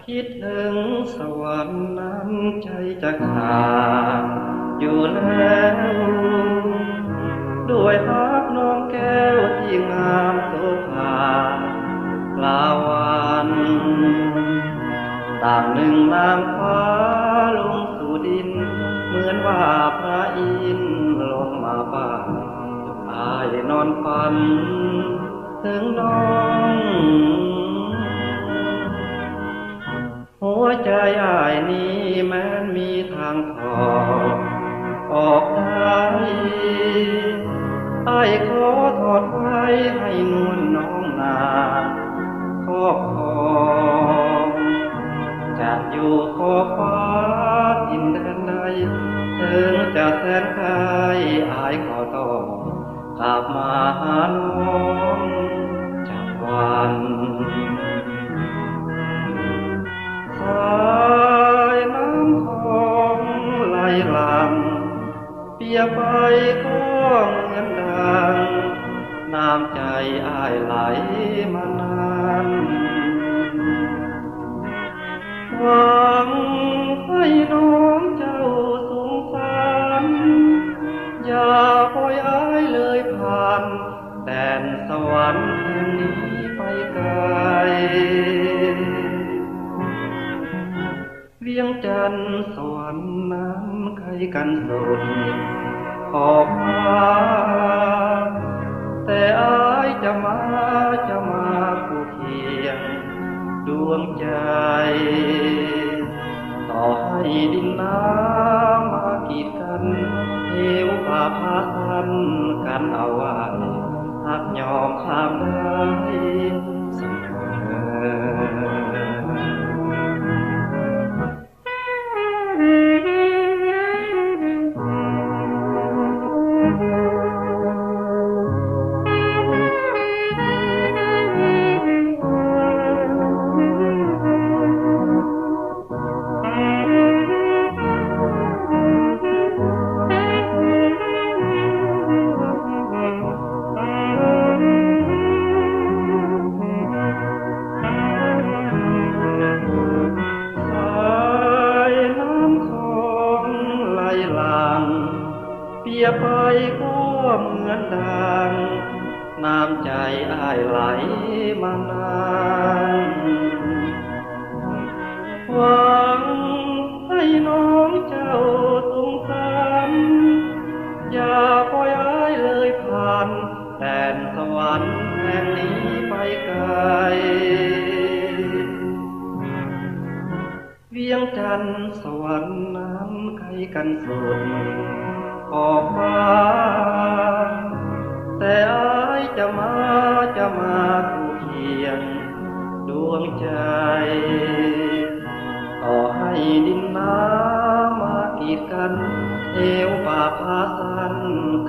คิดถึงสวรรค์นั้นใจจะขาดอยู่แล้วด้วยรักน้องแก้วที่งามโสภาปลาวันต่างหนึ่งนางฟ้าลงสู่ดินเหมือนว่าพระอินทร์ลงมาบ้านอายนอนฝันถึงน้องหัวใจอ้ายนี้แม้นมีทางถอดออกได้อ้ายขอถอดไว้ให้นวลน้องนาครอบครองจะอยู่ขอบฟ้าทินแดนใดถึงจะแสนไกลอ้ายก็ต้องกลับมาหาน้องจากวันสายน้ำของไหลหลังเปียกไปก็เหมือนดังน้ำใจอ้ายไหลมานานหวังให้น้องเจ้าสงสารอย่าปล่อยอ้ายเลยผ่านแดนสวรรค์แห่งนี้ไปไกลเวียงจันทร์สวรรค์นั้นใครกันสุดขอบฟ้าแต่อ้ายจะมาคู่เคียงดวงใจต่อให้ดินน้ำมากีดกันเหวป่าพาสันกันเอาไว้หักยอมข้ามได้เสมเปียไปก็เหมือนดังน้ำใจอ้ายไหลมานานหวังให้น้องเจ้าสงสารอย่าปล่อยอ้ายเลยผ่านแดนสวรรค์แห่งนี้ไปไกลเวียงจันทร์สวรรค์นั้นใครกันสุดขอบฟ้าแต่อ้ายจะมาคู่เคียงดวงใจต่อให้ดินน้ำมากีดกันเอวป่าพาสัน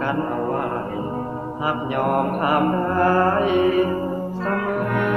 กันเอาไว้หักยอมข้ามได้เสมอ